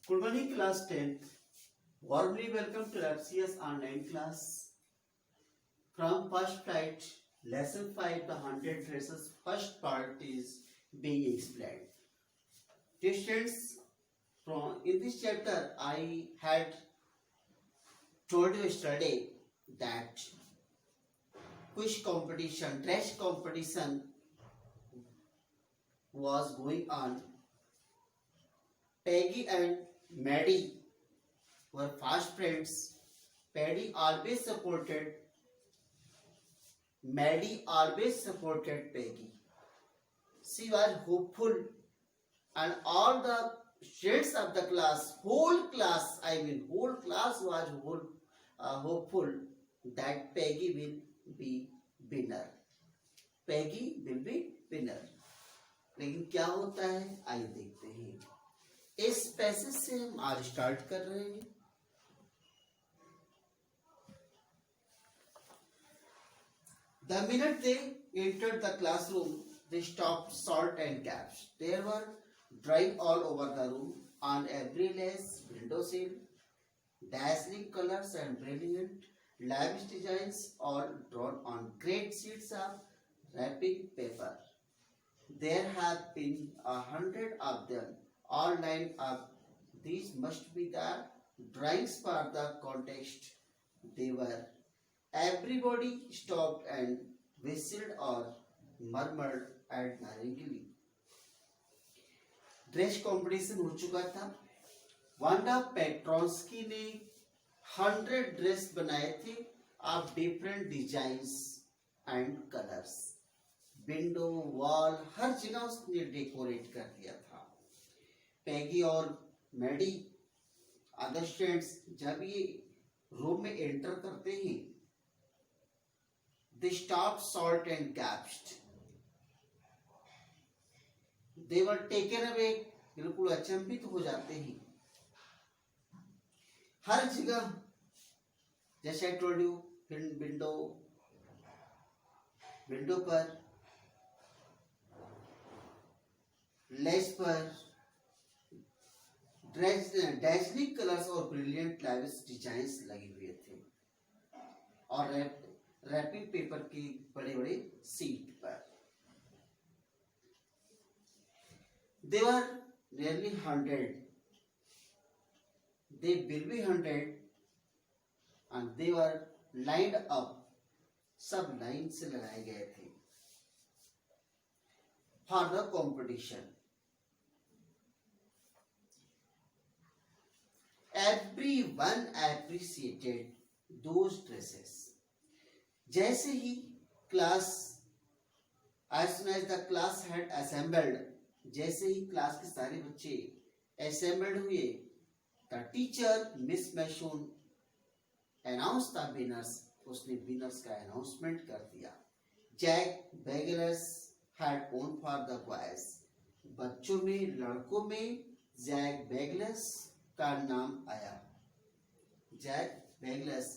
Good morning, class 10. Warmly welcome to FCS online class. From first flight, lesson 5, the 100 races, first part is being explained. Dear students, in this chapter, I had told you yesterday that quiz competition, dress competition was going on. Peggy and Maddie were fast friends. Maddie always supported Peggy. She was hopeful, and all the students of the class, whole class was hopeful that Peggy will be winner. लेकिन क्या होता है आइए देखते हैं। इस passage से हम आज स्टार्ट कर रहे हैं। The minute they entered the classroom, they stopped short and gasped. There were drawings all over the room, on every lace, window sill, dazzling colors and brilliant, lavish designs, all drawn on great sheets of wrapping paper. There have been 100 of them, all lined up. These must be the drawings for the contest. They were. Everybody stopped and whistled or murmured admiringly. Dress competition हो चुका था। Wanda Petronski ने 100 dress बनाए थे of different designs and colours. Window, wall, हर जगह उसने decorate कर दिया था। पैगी और मैडी अदर स्टूडेंट्स जब ये रूम में एंटर करते हैं, they stopped short and gasped. They were taken away. बिल्कुल अचंभित हो जाते हैं। हर जगह जैसे I told you, विंडो पर, लेस पर, डैजलिंग कलर्स और ब्रिलियंट लाइव्स डिजाइन्स लगे हुए थे और रैपिंग पेपर की बड़े बड़े सीट पर। They were nearly 100. They will be 100 and they were lined up. सब लाइन से लगाए गए थे for the competition. Everyone appreciated those dresses. जैसे ही class, as soon as the class had assembled, जैसे ही क्लास के सारे बच्चे assembled हुए, the teacher Miss Masoon announced the winners. उसने winners का announcement कर दिया। Jack Bagels had won for the boys. बच्चों में, लड़कों में जैक बेगलस का नाम आया। जैक बेगलस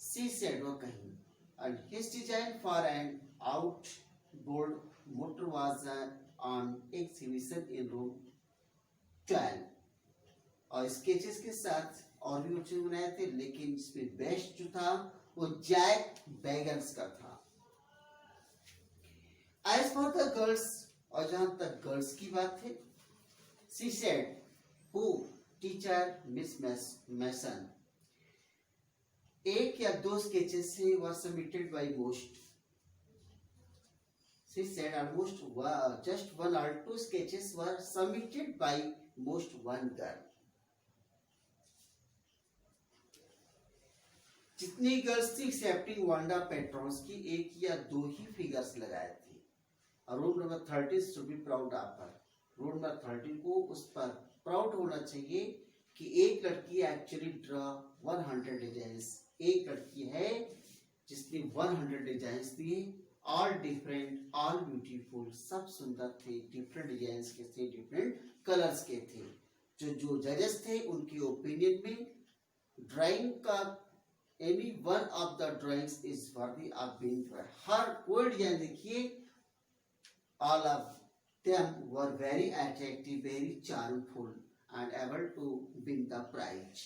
सी सेड वो कहीं, and his design for an outboard motor was on exhibition in room 12. और स्केचेस के साथ और भी बच्चों ने बनाए थे, लेकिन इसमें बेस्ट जो था वो जैक बेगल्स का था। As for the girls, और जहां तक गर्ल्स की बात है, she said, who teacher Miss Mason, एक या दो स्केचेस से were submitted by most. She said almost just one or two sketches were submitted by most one girl. जितनी गर्ल्स थी एक्सेप्टिंग वांडा पेट्रोस की, एक या दो ही फिगर्स लगाए थे। Rule number 13 should be proud of her. Rule number 13 को उस पर प्राउड होना चाहिए कि एक लड़की एक्चुअली ड्रा 100 डिजाइन्स। एक लड़की है जिसने 100 डिजाइन्स दिए, ऑल डिफरेंट, ऑल ब्यूटीफुल, सब सुंदर थे, डिफरेंट डिजाइन्स के थे, डिफरेंट कलर्स के थे। जो जजेस थे उनके ओपिनियन में ड्राइंग का any one of the drawings is worthy of being tried. हर कोई डिजाइन देखिए, all of them were very attractive, very charmful, and able to win the prize.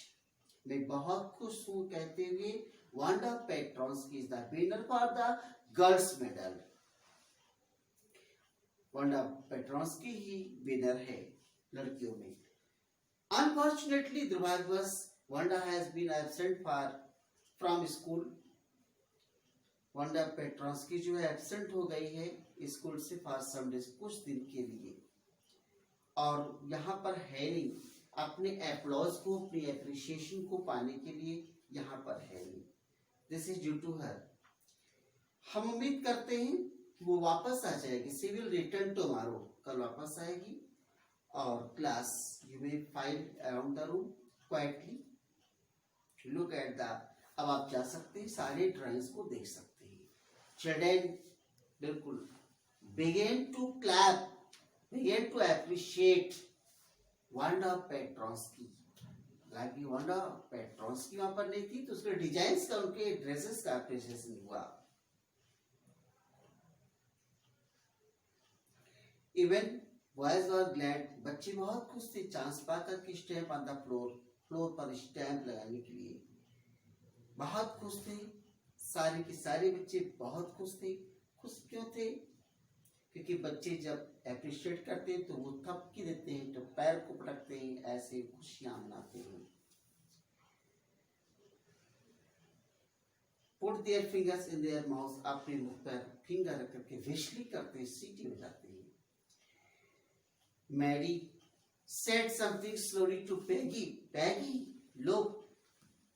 मैं बहुत खुश हूँ कहते हुए Wanda Petroski is the winner for the girls medal. Wanda Petroski ही विनर है लड़कियों में. अनफॉर्चुनेटली दुर्भाग्यवश Wanda has been absent from school. Wanda Petroski जो है एब्सेंट हो गई है स्कूल से फॉर सम डेज, कुछ दिन के लिए, और यहाँ पर है नहीं. अपने एप्लॉज को, अपनी एप्रिसिएशन को पाने के लिए यहाँ पर है नहीं. This is due to her. हम उम्मीद करते हैं कि वो वापस आ जाएगी. She will return tomorrow. कल वापस आएगी. और class you may find around the room quietly. Look at the. अब आप जा सकते हैं, सारे ड्राइंग्स को देख सकते हैं. चिल्ड्रेन बिल्कुल begin to clap, begin to appreciate Wanda Petronski. हालांकि वांडा पेट्रोस्की वहां पर नहीं थी तो उसके डिजाइन्स का, उनके ड्रेसेस का अप्रिसिएशन हुआ. Even boys were glad. बच्चे बहुत खुश थे चांस पाकर कि स्टैम्प ऑन द फ्लोर पर स्टैम्प लगाने के लिए बहुत खुश थे. सारे के सारे बच्चे बहुत खुश थे. खुश क्यों थे? क्योंकि बच्चे जब अप्रिशिएट करते हैं तो वो थपकी देते हैं, तो पैर को पटकते हैं, ऐसे खुशियां मनाते हैं. Put their fingers in their mouth. अपने मुख पर फिंगर रख करके विशली करते हैं, सीटी बजाते हैं. Mary said something slowly to Peggy. Peggy look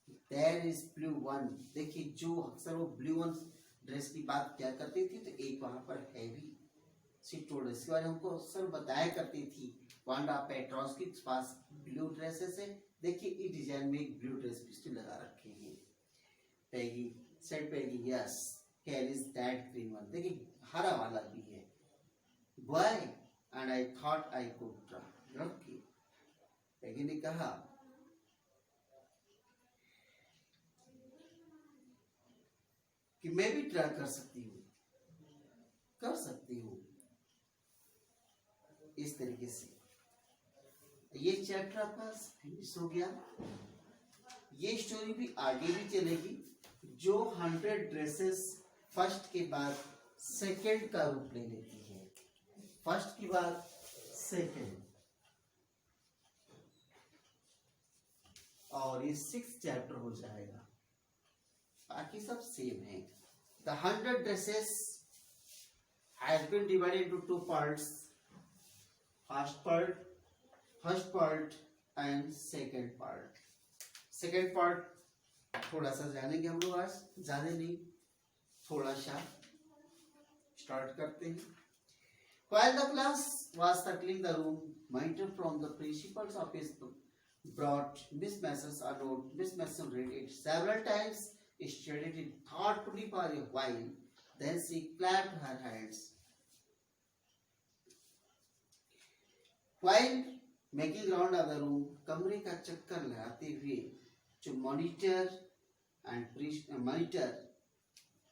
there is blue one. देखिए जो अक्सर वो ब्लू वन ड्रेस की बात क्या करती थी, तो एक वहां पर है भी. टोल्ड इसके बारे में हमको अक्सर बताया करती थी. वांडा पेट्रोस्की के पास ब्लू ड्रेसेस है. देखिए इस डिजाइन में एक ब्लू ड्रेस भी लगा रखे हैं. Peggy said Peggy yes here is that green one. देखिए हरा वाला भी है. Boy and I thought I could try. Peggy ने कहा कि मैं भी ट्राई कर सकती हूँ, कर सकती हूँ. इस तरीके से ये चैप्टर आपका फिनिश हो गया. ये स्टोरी भी आगे भी चलेगी. जो 100 ड्रेसेस फर्स्ट के बाद सेकंड का रूप ले लेती है. फर्स्ट के बाद सेकंड. और ये 6 चैप्टर हो जाएगा. बाकी सब सेम है. The 100 dresses has been divided into 2 parts. First part and second part. Second part थोड़ा सा जानेंगे हम लोग आज, ज्यादा नहीं, थोड़ा सा स्टार्ट करते हैं. While the class was settling the room, monitor from the principal's office brought Miss Mason's a note. Miss Mason read it several times, studied it thoughtfully for a while, then she clapped her hands. While making round of the room, कमरे का चक्कर लगाते हुए जो monitor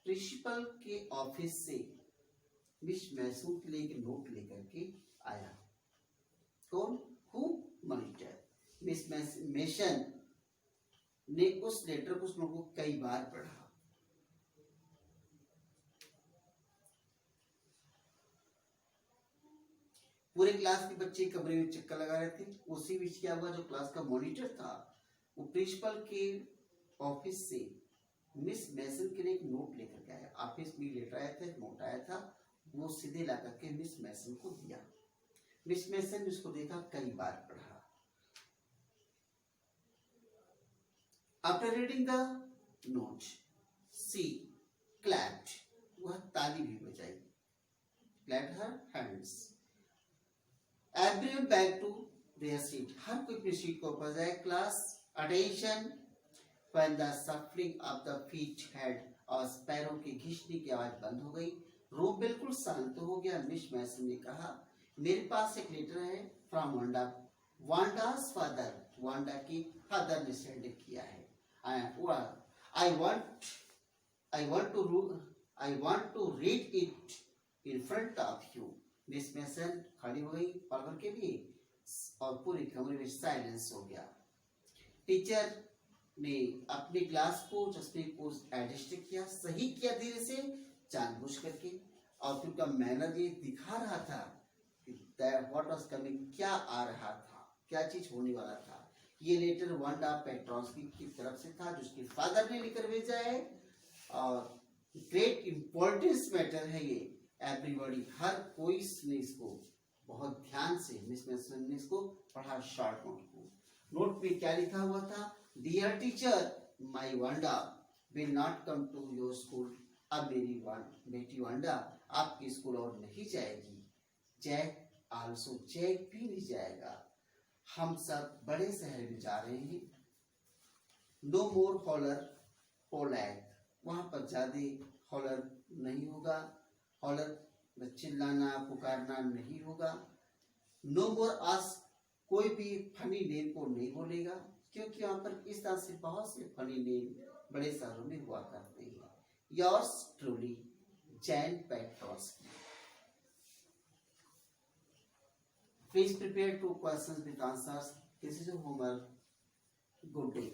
principal के office से miss मैसून के लिए एक नोट लेकर के आया. कौन? हु? मॉनिटर. मिस मेसन ने उस लेटर को, उस नोट को कई बार पढ़ा. पूरे क्लास के बच्चे कमरे में चक्कर लगा रहे थे. उसी बीच क्या हुआ, जो क्लास का मॉनिटर था वो प्रिंसिपल के ऑफिस से मिस मैसन के लिए एक नोट लेकर के आया. ऑफिस में लेटर आया था, नोट आया था, वो सीधे ला करके मिस मैसन को दिया. मिस मैसन ने उसको देखा, कई बार पढ़ा. After reading the note she clapped. वह ताली भी बजाई. Clapped her hands. Everyone back to their seat. हर कोई अपनी सीट को वापस जाए. Class attention. When the shuffling of the feet had और पैरों की घिसने की आवाज बंद हो गई. रूम बिल्कुल शांत हो गया. मिस मैसन ने कहा, मेरे पास एक लेटर है फ्रॉम वांडा. वांडा's फादर, वांडा की फादर ने सेंड किया है. I want to read it in front of you. Miss Mason खड़ी हो गई पढ़ के लिए. और पूरे कमरे में साइलेंस हो गया। टीचर ने अपनी क्लास को जसप्रीत को एडजस्ट किया, सही किया धीरे से जानबूझ करके, और उनका मैनर ये दिखा रहा था कि व्हाट वाज कमिंग, क्या आ रहा था, क्या चीज होने वाला था। ये लेटर वांडा पेट्रोस्की की तरफ से था, जो उसके फादर ने लिखकर भेजा है, और ग्रेट इंपॉर्टेंस मैटर है ये। एवरीबॉडी, हर कोई ने इसको बहुत ध्यान से मिस मैसन ने इसको पढ़ा शॉर्ट नोट को। नोट पे क्या लिखा हुआ था? Dear teacher, my Wanda will not come to your school. अब मेरी बेटी वांडा आपके स्कूल और नहीं जाएगी। जैक आल्सो, जैक भी नहीं जाएगा। हम सब बड़े शहर में जा रहे हैं। नो मोर हॉलर पोलैक, वहां पर ज्यादा हॉलर नहीं होगा, हॉलर चिल्लाना पुकारना नहीं होगा। नो मोर आस्क, कोई भी फनी नेम को नहीं बोलेगा, क्योंकि वहां पर इस तरह से बहुत से फनी नेम बड़े शहरों में हुआ करते हैं। Yours truly, Jain Petronski. Please prepare 2 questions with answers. This is your homework. Good day.